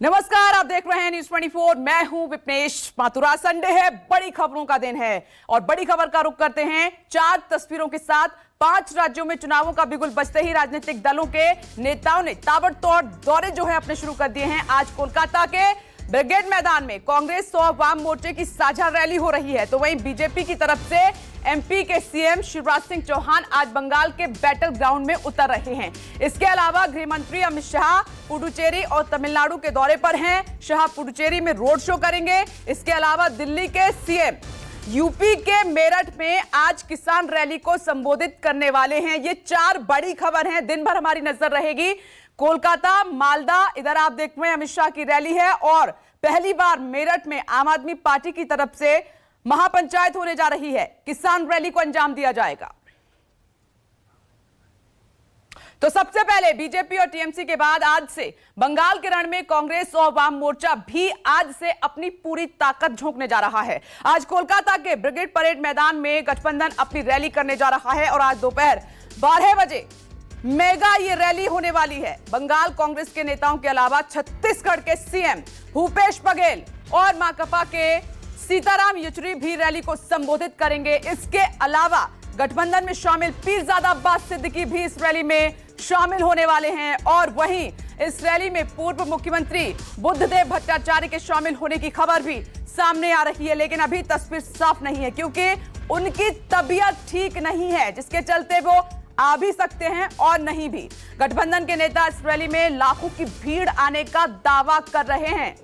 नमस्कार, आप देख रहे हैं न्यूज 24। मैं हूं विपनेश माथुरा। संडे है, बड़ी खबरों का दिन है और बड़ी खबर का रुख करते हैं 4 तस्वीरों के साथ। 5 राज्यों में चुनावों का बिगुल बजते ही राजनीतिक दलों के नेताओं ने ताबड़तोड़ दौरे जो है अपने शुरू कर दिए हैं। आज कोलकाता के ब्रिगेड मैदान में कांग्रेस और वाम मोर्चे की साझा रैली हो रही है, तो वहीं बीजेपी की तरफ से एमपी के सीएम शिवराज सिंह चौहान आज बंगाल के बैटल ग्राउंड में उतर रहे हैं। इसके अलावा गृह मंत्री अमित शाह पुडुचेरी और तमिलनाडु के दौरे पर हैं। शाह पुडुचेरी में रोड शो करेंगे। इसके अलावा दिल्ली के सीएम यूपी के मेरठ में आज किसान रैली को संबोधित करने वाले हैं। ये 4 बड़ी खबर हैं। दिन भर हमारी नजर रहेगी कोलकाता, मालदा, इधर आप देख रहे हैं अमित शाह की रैली है और पहली बार मेरठ में आम आदमी पार्टी की तरफ से महापंचायत होने जा रही है। किसान रैली को अंजाम दिया जाएगा। तो सबसे पहले बीजेपी और टीएमसी के बाद आज से बंगाल के रण में कांग्रेस और वाम मोर्चा भी आज से अपनी पूरी ताकत झोंकने जा रहा है। आज कोलकाता के ब्रिगेड परेड मैदान में गठबंधन अपनी रैली करने जा रहा है और आज दोपहर 12 बजे मेगा ये रैली होने वाली है। बंगाल कांग्रेस के नेताओं के अलावा छत्तीसगढ़ के सीएम भूपेश बघेल और माकपा के सीताराम येचुरी भी रैली को संबोधित करेंगे। इसके अलावा गठबंधन में शामिल पीरजादा अब्बास सिद्दीकी भी इस रैली में शामिल होने वाले हैं और वहीं इस रैली में पूर्व मुख्यमंत्री बुद्धदेव भट्टाचार्य के शामिल होने की खबर भी सामने आ रही है। लेकिन अभी तस्वीर साफ नहीं है क्योंकि उनकी तबीयत ठीक नहीं है, जिसके चलते वो आ भी सकते हैं और नहीं भी। गठबंधन के नेता इस रैली में लाखों की भीड़ आने का दावा कर रहे हैं।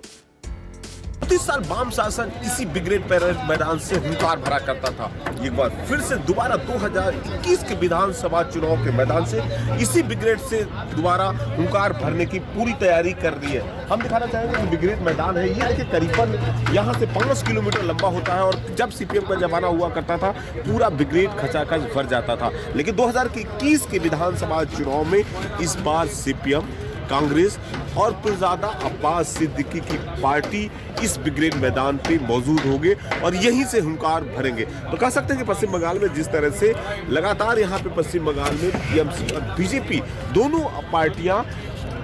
30 साल वाम शासन इसी ब्रिगेड परेड मैदान से हुंकार भरा करता था। एक बार फिर से दोबारा 2021 के विधानसभा चुनाव के मैदान से इसी ब्रिगेड से दोबारा हुंकार भरने की पूरी तैयारी कर दी है। हम दिखाना चाहेंगे कि ब्रिगेड मैदान है, ये देखिए करीबन यहाँ से 5 किलोमीटर लंबा होता है और जब सीपीएम का जमाना हुआ करता था पूरा ब्रिगेड खचाखच भर जाता था। लेकिन 2021 के विधानसभा चुनाव में इस बार सीपीएम, कांग्रेस और पीरजादा अब्बास सिद्दीकी की पार्टी इस ब्रिगेड मैदान पे मौजूद होंगे और यहीं से हुंकार भरेंगे। तो कह सकते हैं कि पश्चिम बंगाल में जिस तरह से लगातार यहाँ पे पश्चिम बंगाल में टीएमसी और बीजेपी दोनों पार्टियां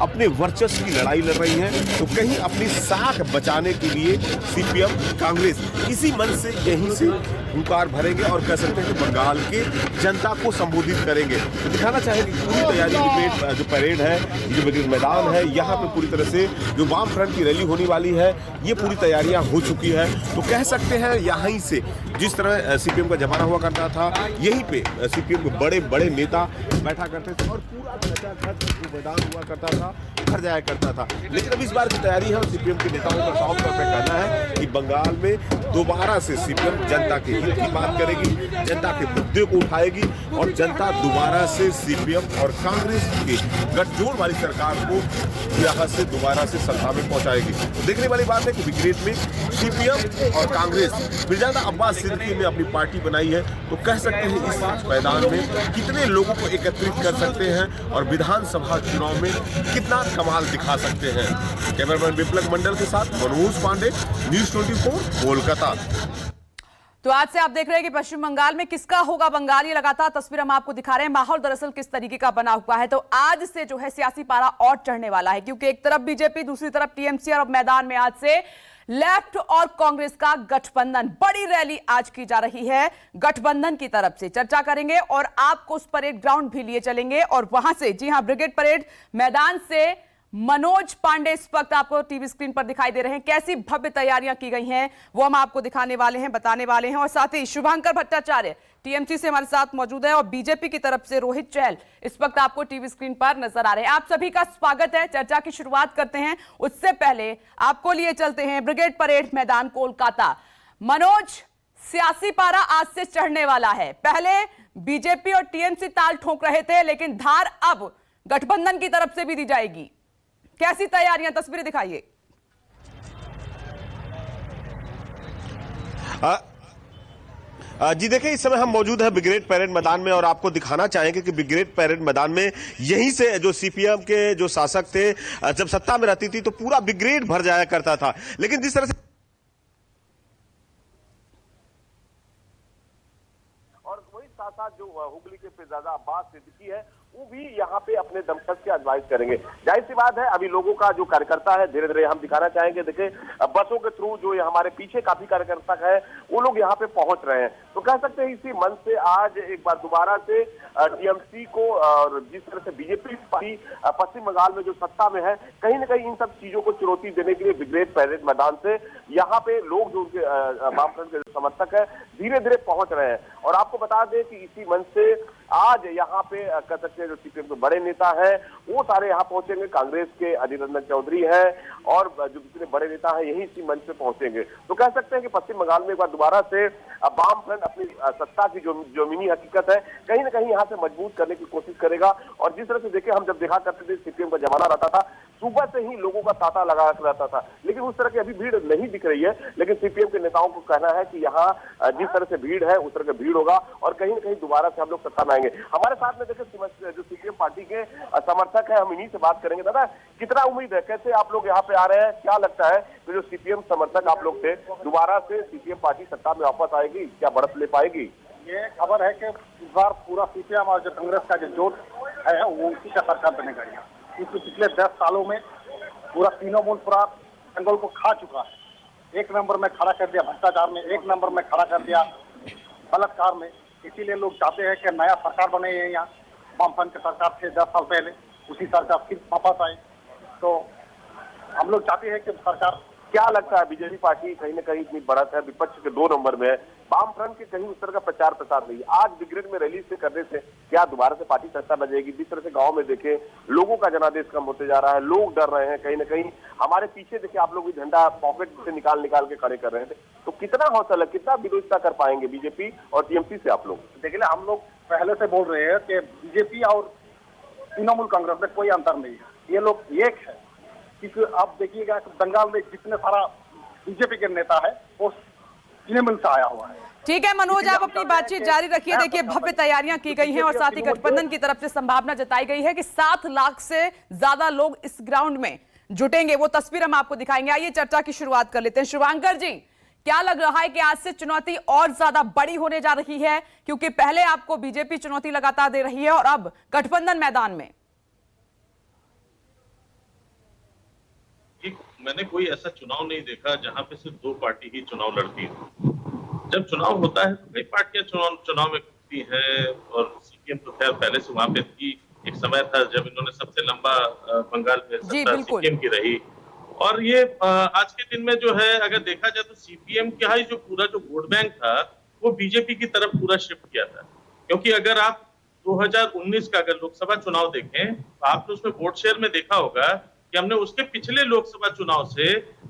अपने वर्चस्व की लड़ाई लड़ रही हैं, तो कहीं अपनी साख बचाने के लिए सीपीएम, कांग्रेस इसी मन से यहीं से हुंकार भरेंगे और कह सकते हैं कि बंगाल के जनता को संबोधित करेंगे। तो दिखाना चाहेंगे पूरी तैयारी ब्रिगेड जो परेड है, जो ब्रिगेड मैदान है, यहाँ पे पूरी तरह से जो वाम फ्रंट की रैली होने वाली है, ये पूरी तैयारियां हो चुकी है। तो कह सकते हैं यहीं से जिस तरह सीपीएम का जमाना हुआ करता था, यहीं पे सीपीएम के बड़े बड़े नेता बैठा करते थे और पूरा खचाखच जो मैदान हुआ करता था भर जाया करता था। लेकिन अब इस बार की तैयारी है और सीपीएम के नेताओं का साफ तौर पर कहना है कि बंगाल में दोबारा से सीपीएम जनता के हित की बात करेगी, जनता के मुद्दे को उठाएगी और जनता दोबारा से सीपीएम और कांग्रेस की गठजोड़ वाली सरकार को यहाँ से दोबारा से सत्ता में पहुंचाएगी। तो देखने वाली बात है कि ब्रिगेड में सीपीएम और कांग्रेस पीरजादा अब्बास सिद्दीकी ने अपनी पार्टी बनाई है। तो कह सकते हैं इस मैदान में कितने लोगों को एकत्रित कर सकते हैं और विधानसभा चुनाव में कितना कमाल दिखा सकते हैं। कैमरामैन विप्लव मंडल के साथ मनोज पांडे, न्यूज 24 कोलकाता। तो आज से आप देख रहे हैं कि पश्चिम बंगाल में किसका होगा बंगाल। ये लगातार तस्वीर हम आपको दिखा रहे हैं। माहौल दरअसल किस तरीके का बना हुआ है। तो आज से जो है सियासी पारा और चढ़ने वाला है क्योंकि एक तरफ बीजेपी, दूसरी तरफ टीएमसी और मैदान में आज से लेफ्ट और कांग्रेस का गठबंधन। बड़ी रैली आज की जा रही है गठबंधन की तरफ से। चर्चा करेंगे और आपको उस परेड ग्राउंड भी लिए चलेंगे और वहां से, जी हां, ब्रिगेड परेड मैदान से मनोज पांडे इस वक्त आपको टीवी स्क्रीन पर दिखाई दे रहे हैं। कैसी भव्य तैयारियां की गई हैं वो हम आपको दिखाने वाले हैं, बताने वाले हैं। और साथ ही शुभंकर भट्टाचार्य टीएमसी से हमारे साथ मौजूद है और बीजेपी की तरफ से रोहित चहल इस वक्त आपको टीवी स्क्रीन पर नजर आ रहे हैं। आप सभी का स्वागत है। चर्चा की शुरुआत करते हैं, उससे पहले आपको लिए चलते हैं ब्रिगेड परेड मैदान कोलकाता। मनोज, सियासी पारा आज से चढ़ने वाला है। पहले बीजेपी और टीएमसी ताल ठोक रहे थे, लेकिन धार अब गठबंधन की तरफ से भी दी जाएगी। कैसी तैयारियां, तस्वीरें दिखाइए। जी देखिए, इस समय हम मौजूद है ब्रिगेड परेड मैदान में और आपको दिखाना चाहेंगे कि ब्रिगेड परेड मैदान में यहीं से जो सीपीएम के जो शासक थे, जब सत्ता में रहती थी तो पूरा ब्रिगेड भर जाया करता था। लेकिन जिस तरह से और वही साथ साथ जो हुगली के पीरजादा अब्बास सिद्दीकी है वो भी यहाँ पे अपने दमखत से आजमाइश करेंगे। जाहिर सी बात है, अभी लोगों का जो कार्यकर्ता है धीरे धीरे हम दिखाना चाहेंगे। देखिए बसों के थ्रू जो हमारे पीछे काफी कार्यकर्ता है वो लोग यहाँ पे पहुंच रहे हैं। तो कह सकते हैं इसी मन से आज एक बार दोबारा से टीएमसी को और जिस तरह से बीजेपी पार्टी पश्चिम बंगाल में जो सत्ता में है, कहीं ना कहीं इन सब चीजों को चुनौती देने के लिए ब्रिगेड परेड मैदान से यहाँ पे लोग जो उनके वामफ्रंट के जो समर्थक है धीरे धीरे पहुंच रहे हैं। और आपको बता दें कि इसी मंच से आज यहाँ पे कह सकते हैं जो सीपीएम के बड़े नेता हैं वो सारे यहाँ पहुंचेंगे। कांग्रेस के अधीर रंजन चौधरी है और जो दूसरे बड़े नेता हैं यही इसी मंच पे पहुंचेंगे। तो कह सकते हैं कि पश्चिम बंगाल में एक बार दोबारा से वाम फ्रंट अपनी सत्ता की जो जमीनी हकीकत है कहीं ना कहीं यहाँ से मजबूत करने की कोशिश करेगा। और जिस तरह से देखिए हम जब देखा करते थे सीपीएम का जमाना रहता था, सुबह से ही लोगों का तांता लगा रहता था, लेकिन उस तरह की अभी भीड़ नहीं दिख रही है। लेकिन सीपीएम के नेताओं को कहना है कि यहाँ जिस तरह से भीड़ है उस तरह की भीड़ होगा और कहीं ना कहीं दोबारा से हम लोग सत्ता में आएंगे। हमारे साथ में देखिए जो सीपीएम पार्टी के समर्थक है, हम इन्हीं से बात करेंगे। दादा, कितना उम्मीद है, कैसे आप लोग यहाँ पे आ रहे हैं, क्या लगता है कि जो सीपीएम समर्थक आप लोग थे दोबारा से सीपीएम पार्टी सत्ता में वापस आएगी, क्या बढ़त ले पाएगी? ये खबर है कि इस बार पूरा सीपीएम और जो कांग्रेस का जो जोट है वो उसी का सरकार बनेगा। क्योंकि पिछले 10 सालों में पूरा तृणमूल पूरा जंगल को खा चुका है। एक नंबर में खड़ा कर दिया भ्रष्टाचार में, एक नंबर में खड़ा कर दिया बलात्कार में। इसीलिए लोग चाहते हैं कि नया सरकार बने। यहाँ वामफ्रंट की सरकार थे 10 साल पहले, उसी सरकार फिर वापस आई। तो हम लोग चाहते हैं कि सरकार, क्या लगता है बीजेपी पार्टी कहीं ना कहीं इतनी बढ़त है, विपक्ष के 2 नंबर में है, वाम फ्रंट के कहीं उस तरह का प्रचार प्रसार नहीं, आज ब्रिगेड में रैली से करने से क्या दोबारा से पार्टी सत्ता में जाएगी? जिस तरह से गांव में देखे लोगों का जनादेश कम होते जा रहा है, लोग डर रहे हैं, कहीं ना कहीं हमारे पीछे देखिए आप लोग भी झंडा पॉकेट से निकाल के खड़े कर रहे थे। तो कितना हौसला, कितना विरोधिता कर पाएंगे बीजेपी और टीएमसी से आप लोग? देखिए हम लोग पहले से बोल रहे हैं कि बीजेपी और तृणमूल कांग्रेस में कोई अंतर नहीं है, ये लोग एक है। क्योंकि आप देखिएगा बंगाल में जितने सारा बीजेपी के नेता है वो तृणमूल से आया हुआ है। ठीक है मनोज, आप अपनी बातचीत जारी रखिए। देखिए भव्य तैयारियां की गई हैं और साथ ही गठबंधन की तरफ से संभावना जताई गई है कि 7 लाख से ज्यादा लोग इस ग्राउंड में जुटेंगे। वो तस्वीर हम आपको दिखाएंगे। आइए चर्चा की शुरुआत कर लेते हैं। शिवांकर जी, क्या लग रहा है कि आज से चुनौती और ज्यादा बड़ी होने जा रही है, क्योंकि पहले आपको बीजेपी चुनौती लगातार दे रही है और अब गठबंधन मैदान में? मैंने कोई ऐसा चुनाव नहीं देखा जहां पे सिर्फ 2 पार्टी ही चुनाव लड़ती है। जब चुनाव होता है तो कई पार्टियां चुनाव में करती हैं और सीपीएम तो खैर पहले से वहां पे थी। एक समय था जब इन्होंने सबसे लंबा बंगाल में सत्ता सीपीएम की रही। और ये आज के दिन में जो है अगर देखा जाए तो सीपीएम का ही जो पूरा जो वोट बैंक था वो बीजेपी की तरफ पूरा शिफ्ट किया था। क्योंकि अगर आप 2019 का अगर लोकसभा चुनाव देखें तो आपने उसमें वोट शेयर में देखा होगा कि हमने उसके पिछले लोकसभा चुनाव से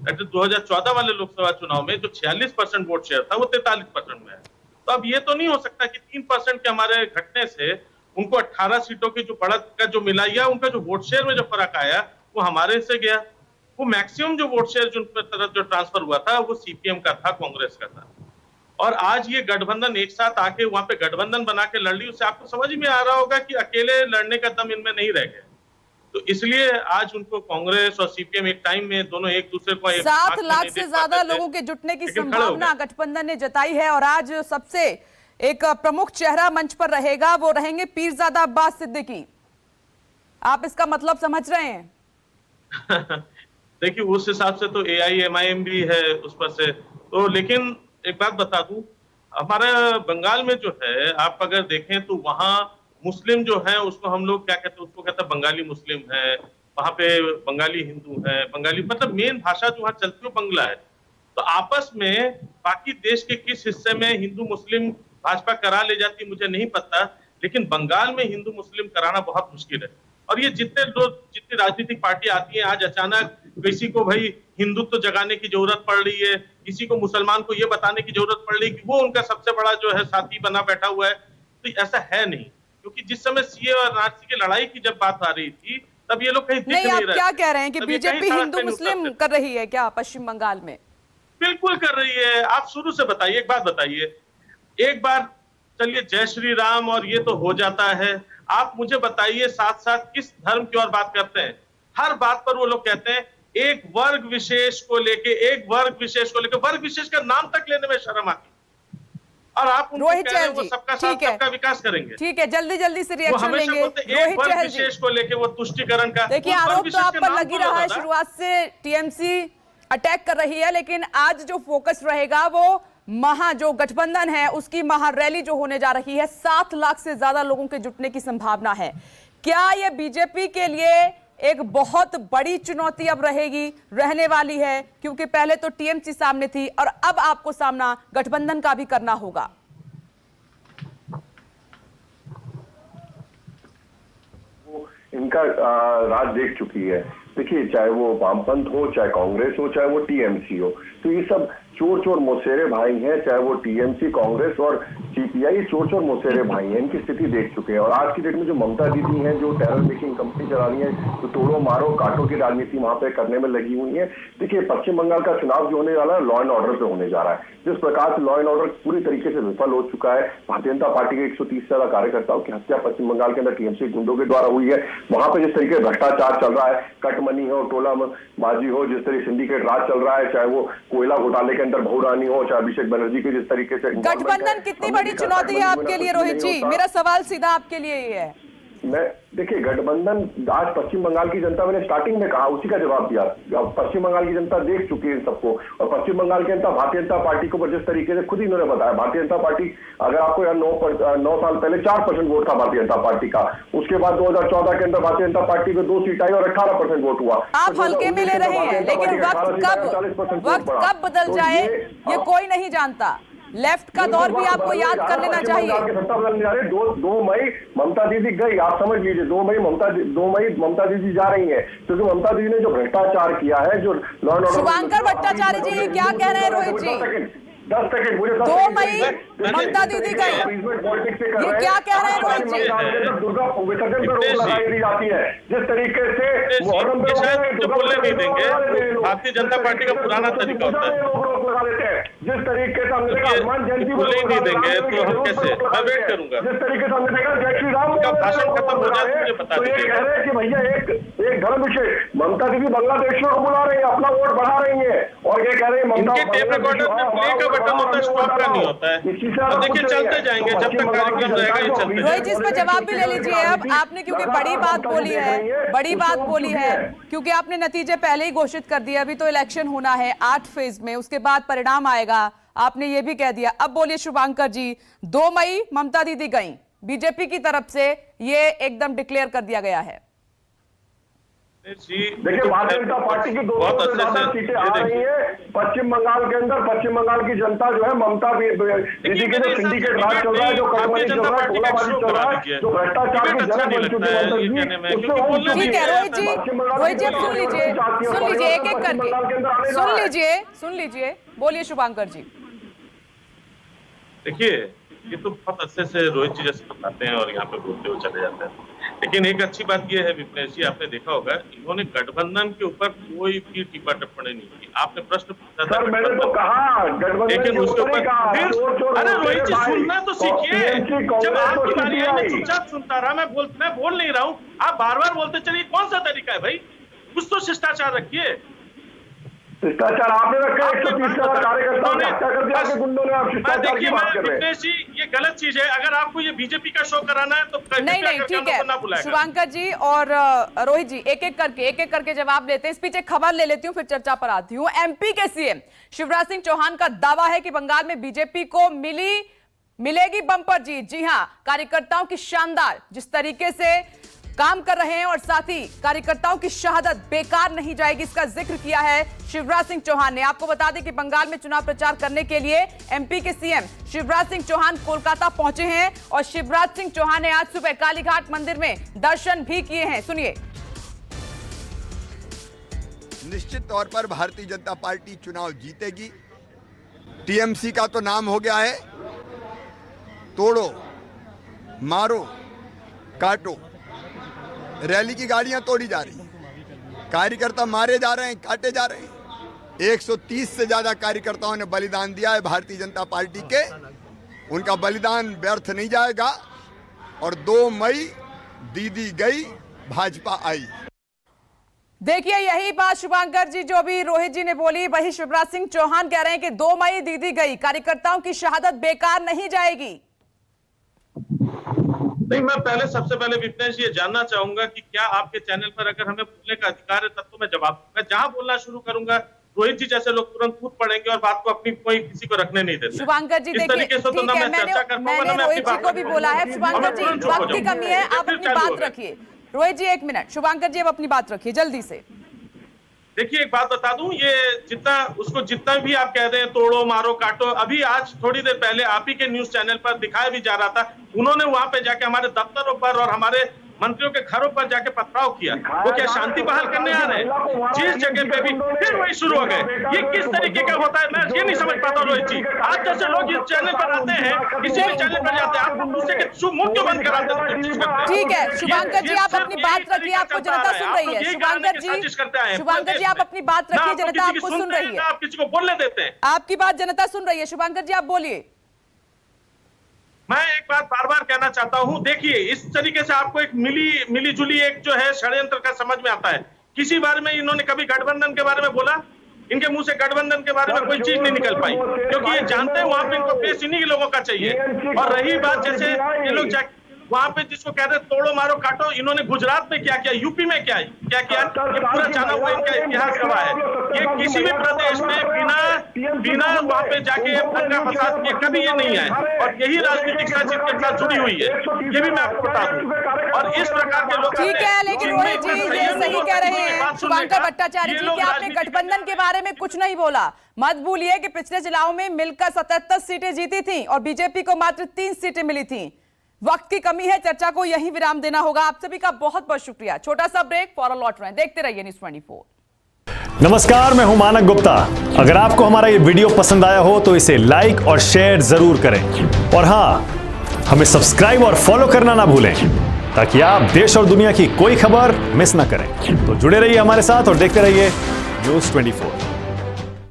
2014 वाले लोकसभा चुनाव में जो 46% वोट शेयर था वो 43% में है। तो अब ये तो नहीं हो सकता कि 3% के हमारे घटने से उनको 18 सीटों की जो बढ़त का जो मिला या उनका जो वोट शेयर में जो फर्क आया वो हमारे से गया। वो मैक्सिमम जो वोट शेयर जो तरफ जो ट्रांसफर हुआ था वो सीपीएम का था, कांग्रेस का था। और आज ये गठबंधन एक साथ आके वहां पे गठबंधन बना के लड़ ली, उससे आपको समझ में आ रहा होगा कि अकेले लड़ने का दम इनमें नहीं रह गया। तो इसलिए आज उनको कांग्रेस और सीपीएम एक टाइम में दोनों एक दूसरे को 7 लाख से ज्यादा लोगों के जुटने की संभावना गठबंधन ने जताई है। और आज सबसे एक प्रमुख चेहरा मंच पर रहेगा, वो रहेंगे पीरजादा अब्बास सिद्दीकी। आप इसका मतलब समझ रहे हैं? देखिए उस हिसाब से तो एआईएमआईएम भी है उस पर से तो। लेकिन एक बात बता दूं, हमारे बंगाल में जो है आप अगर देखें तो वहां मुस्लिम जो है उसको हम लोग क्या कहते हैं, उसको कहते हैं बंगाली मुस्लिम है, वहां पे बंगाली हिंदू है, बंगाली मतलब मेन भाषा जो वहां चलती है बंगला है। तो आपस में बाकी देश के किस हिस्से में हिंदू मुस्लिम भाजपा करा ले जाती मुझे नहीं पता, लेकिन बंगाल में हिंदू मुस्लिम कराना बहुत मुश्किल है। और ये जितनी राजनीतिक पार्टी आती है, आज अचानक किसी को भाई हिंदुत्व जगाने की जरूरत पड़ रही है, किसी को मुसलमान को ये बताने की जरूरत पड़ रही है कि वो उनका सबसे बड़ा जो है साथी बना बैठा हुआ है। तो ऐसा है नहीं, क्योंकि जिस समय सीए और आरसी की लड़ाई की जब बात आ रही थी तब ये लोग कहीं दिख नहीं रहे। आप क्या कह रहे हैं कि बीजेपी हिंदू मुस्लिम कर रही है क्या पश्चिम बंगाल में? बिल्कुल कर रही है। आप शुरू से बताइए, एक बात बताइए, एक बार चलिए जय श्री राम और ये तो हो जाता है, आप मुझे बताइए साथ साथ किस धर्म की और बात करते हैं? हर बात पर वो लोग कहते हैं एक वर्ग विशेष को लेके, वर्ग विशेष का नाम तक लेने में शर्म आती। और आप उनको रोहित कह रहे चहल हैं वो जी, सबका साथ ठीक है। सबका विकास करेंगे। ठीक है, जल्दी जल्दी से वो रिएक्शन हमेशा लेंगे बोलते हैं, एक रोहित वर्ग चहल जी। विशेष को लेके वो तुष्टिकरण का देखिए, उस वर्ग आरोप तो विशेष आप के पर नाम लग ही बोलो रहा है, दादा। शुरुआत से टीएमसी अटैक कर रही है, लेकिन आज जो फोकस रहेगा वो जो गठबंधन है उसकी महारैली जो होने जा रही है, 7 लाख से ज्यादा लोगों के जुटने की संभावना है। क्या यह बीजेपी के लिए एक बहुत बड़ी चुनौती अब रहने वाली है, क्योंकि पहले तो टीएमसी सामने थी और अब आपको सामना गठबंधन का भी करना होगा। इनका राज देख चुकी है। देखिए, चाहे वो वामपंथ हो, चाहे कांग्रेस हो, चाहे वो टीएमसी हो, तो ये सब चोर चोर मौसेरे भाई हैं। चाहे वो टीएमसी, कांग्रेस और सीपीआई, चोर चोर मौसेरे भाई हैं। इनकी स्थिति देख चुके हैं। और आज की डेट में जो ममता दीदी हैं, जो टेरर मेकिंग कंपनी चला रही है, जो तोड़ो मारो काटो की राजनीति वहां पे करने में लगी हुई है। देखिए, पश्चिम बंगाल का चुनाव जो होने वाला है, लॉ एंड ऑर्डर पे होने जा रहा है। जिस प्रकार से लॉ एंड ऑर्डर पूरी तरीके से विफल हो चुका है, भारतीय जनता पार्टी के 130 से ज्यादा कार्यकर्ताओं की हत्या पश्चिम बंगाल के अंदर टीएमसी गुंडों के द्वारा हुई है। वहां पे जिस तरीके भ्रष्टाचार चल रहा है, कटमनी हो, टोला बाजी हो, जिस तरीके सिंडिकेट राज चल रहा है, चाहे वो कोयला घोटाले के अंदर बहुरानी हो, चाहे अभिषेक बनर्जी के जिस तरीके से गठबंधन कितनी बड़ी चुनौती है आपके लिए रोहित जी? मेरा सवाल सीधा आपके लिए ये है। देखिए, गठबंधन आज पश्चिम बंगाल की जनता, मैंने स्टार्टिंग में कहा, उसी का जवाब दिया। पश्चिम बंगाल की जनता देख चुकी है इन सबको। और पश्चिम बंगाल की जनता भारतीय जनता पार्टी को जिस तरीके से खुद ही इन्होंने बताया, भारतीय जनता पार्टी, अगर आपको यार 9 साल पहले 4% वोट था भारतीय जनता पार्टी का। उसके बाद 2014 के अंदर भारतीय जनता पार्टी को 2 सीट आई और 18% वोट हुआ। आप हल्के में ले रहे हैं, लेकिन वक्त कब बदल जाए ये कोई नहीं जानता। लेफ्ट का दौर भी आपको याद कर लेना चाहिए। सत्ता बदलने जा रहे हैं। 2 मई ममता दीदी गई, आप समझ लीजिए। 2 मई ममता दीदी जा रही है, क्योंकि ममता दीदी ने जो भ्रष्टाचार किया है, जो law and order. Shubhankar Bhattacharya ji, ये क्या कह रहे हैं रोहित जी? 10 सेकंड मुझे 2 मई ममता दीदी गई, ये क्या कह रहे हैं रोहित जी? दुर्गा विसर्जन पर रोक लगाई दी जाती है। जिस तरीके से जो बोलने नहीं देंगे, भारतीय जनता पार्टी का पुराना तरीका होता है। रोक लगा देते हैं। जिस तरीके से हमने देखा हनुमान जयंती बोलने ही नहीं देंगे तो हम कैसे? मैं वेट करूंगा। जिस तरीके से हमने देखा जय श्री राम उनका भाषण खत्म हो जाए तो मुझे बता तो ये दीजिए। कह रहे हैं कि भैया एक धर्म विषय, ममता दीदी बांग्लादेशियों को बुला रही है, अपना वोट बढ़ा रही है। और ये कह रहे हैं इनके टेप रिकॉर्डर में प्ले का बटन होता है, स्टॉप का नहीं होता है। अब देखिए, चलते जाएंगे जब तक कार्यक्रम रहेगा, ये चलते रोहित जी, इस पर जवाब भी ले लीजिए। अब आपने क्योंकि बड़ी बात बोली है, क्योंकि आपने नतीजे पहले ही घोषित कर दिए। अभी तो इलेक्शन होना है 8 फेज में, उसके बाद परिणाम आएगा। आपने ये भी कह दिया। अब बोलिए शुभांकर जी, 2 मई ममता दीदी गई, बीजेपी की तरफ से ये एकदम डिक्लेयर कर दिया गया है। देखिए, भारतीय जनता पार्टी की 200 से ज्यादा सीटें आ रही है पश्चिम बंगाल के अंदर। पश्चिम बंगाल की जनता जो है, ममता दीदी के जो सिंडिकेट राज चल रहा है, जो कटमनी चल रहा है, टोलाबाजी चल रहा है, जो भ्रष्टाचार की जगह बन चुकी है, ठीक है रोहित जी, सुन लीजिए एक एक करके सुन लीजिए, बोलिए शुभांकर जी। देखिए, ये तो बहुत अच्छे से रोहित जी जैसे बताते हैं और यहाँ पे बोलते हुए चले जाते हैं। लेकिन एक अच्छी बात यह है विपनेश जी, आपने देखा होगा, इन्होंने गठबंधन के ऊपर कोई भी टीपा टिप्पणी नहीं की। आपने प्रश्न पूछा था, मैंने तो कहा लेकिन उसके ऊपर अरे रोहित जी, सुनना तो सीखिए। जब आपकी बारी आई, मैं चुपचाप सुनता रहा, मैं बोल नहीं रहा हूँ, आप बार बार बोलते चलिए। कौन सा तरीका है भाई? कुछ तो शिष्टाचार रखिए। शिष्टाचार आपने रखा, 130 कार्यकर्ताओं ने हत्या कर दिया कि गुंडों ने। आप शिष्टाचार की बात कर रहे हैं। विपनेश जी, ये गलत चीज है। अगर आपको ये बीजेपी का शो कराना है तो नहीं, ठीक है शुभांकर जी और रोहित जी, एक एक करके जवाब लेते हैं। इस पीछे खबर ले लेती हूँ, फिर चर्चा पर आती हूँ। एमपी के सीएम शिवराज सिंह चौहान का दावा है कि बंगाल में बीजेपी को मिलेगी बम्पर जीत। जी हां, कार्यकर्ताओं की शानदार जिस तरीके से काम कर रहे हैं और साथ ही कार्यकर्ताओं की शहादत बेकार नहीं जाएगी, इसका जिक्र किया है शिवराज सिंह चौहान ने। आपको बता दें कि बंगाल में चुनाव प्रचार करने के लिए एमपी के सीएम शिवराज सिंह चौहान कोलकाता पहुंचे हैं और शिवराज सिंह चौहान ने आज सुबह कालीघाट मंदिर में दर्शन भी किए हैं। सुनिए। निश्चित तौर पर भारतीय जनता पार्टी चुनाव जीतेगी। टीएमसी का तो नाम हो गया है तोड़ो मारो काटो। रैली की गाड़ियां तोड़ी जा रही हैं, कार्यकर्ता मारे जा रहे हैं, काटे जा रहे हैं। 130 से ज्यादा कार्यकर्ताओं ने बलिदान दिया है भारतीय जनता पार्टी के। उनका बलिदान व्यर्थ नहीं जाएगा। और 2 मई दीदी गई, भाजपा आई। देखिए, यही बात शुभांकर जी जो भी रोहित जी ने बोली, वही शिवराज सिंह चौहान कह रहे हैं कि 2 मई दी गई, कार्यकर्ताओं की शहादत बेकार नहीं जाएगी। नहीं, मैं सबसे पहले विपनेश ये जानना चाहूंगा कि क्या आपके चैनल पर अगर हमें बोलने का अधिकार है तब तो मैं जवाब, मैं जहां बोलना शुरू करूंगा रोहित जी जैसे लोग तुरंत कूद पड़ेंगे और बात को अपनी कोई किसी को रखने नहीं देते। शुभांकर जी देखिए, ठीक है, मैंने रोहित जी को भी बोला है। शुभांकर जी, वक्त की कमी है, आप अपनी बात रखिए। रोहित जी 1 मिनट, शुभांकर जी अब अपनी बात रखिए जल्दी से। देखिए, एक बात बता दूं, ये जितना भी आप कह रहे हैं तोड़ो मारो काटो, अभी आज थोड़ी देर पहले आप ही के न्यूज चैनल पर दिखाया भी जा रहा था, उन्होंने वहां पे जाके हमारे दफ्तरों पर और हमारे मंत्रियों के घरों पर जाके पथराव किया। वो क्या शांति बहाल करने आ रहे हैं? जिस जगह पे भी फिर वही शुरू हो गए। ये किस तरीके का होता है, मैं ये नहीं समझ पाता रोहित जी। आप जैसे लोग इस चैनल पर आते हैं, किसी भी चैनल पर जाते हैं, आप दूसरे के मुंह क्यों बंद कराते हैं? ठीक है शुभांकर जी, आप अपनी बात रखिए, आपको जनता सुन रही है। शुभांकर जी आप अपनी बात रखिए, जनता आपको सुन रही है। आप किसी को बोलने देते हैं? आपकी बात जनता सुन रही है। शुभांकर जी आप बोलिए। मैं एक बात बार बार कहना चाहता हूं, देखिए इस तरीके से आपको एक मिली जुली एक जो है षड्यंत्र का समझ में आता है। किसी बारे में इन्होंने कभी गठबंधन के बारे में बोला? इनके मुंह से गठबंधन के बारे में कोई चीज नहीं निकल पाई, क्योंकि ये जानते हैं वहां पे इनको फेस इन्हीं के लोगों का चाहिए। और रही बात जैसे ये लोग वहां पे जिसको कहते हैं तोड़ो मारो काटो, इन्होंने गुजरात में क्या किया, यूपी में क्या किया, ये पूरा जाना हुआ इनका इतिहास गवाह है। ये किसी भी प्रदेश में बिना वहां पे जाके दंगा फसाद किए कभी ये नहीं आए, और यही राजनीतिक साजिश के साथ जुड़ी हुई है, ये भी मैं आपको बता दूं। और इस प्रकार के लोग ठीक है, लेकिन रोहित जी ये सही कह रहे हैं शुभांकर भट्टाचार्य जी कि आपने गठबंधन के बारे में कुछ नहीं बोला। मत भूलिए कि पिछले चुनाव में मिलकर 77 सीटें जीती थी और बीजेपी को मात्र 3 सीटें मिली थी। वक्त की कमी है, चर्चा को यही विराम देना होगा। आप सभी का बहुत बहुत शुक्रिया। छोटा सा ब्रेक, फौरन लौट रहे हैं, देखते रहिए न्यूज़ 24। नमस्कार, मैं हूं मानक गुप्ता। अगर आपको हमारा ये वीडियो पसंद आया हो तो इसे लाइक और शेयर जरूर करें, और हां, हमें सब्सक्राइब और फॉलो करना ना भूलें ताकि आप देश और दुनिया की कोई खबर मिस ना करें। तो जुड़े रहिए हमारे साथ और देखते रहिए न्यूज़ 24।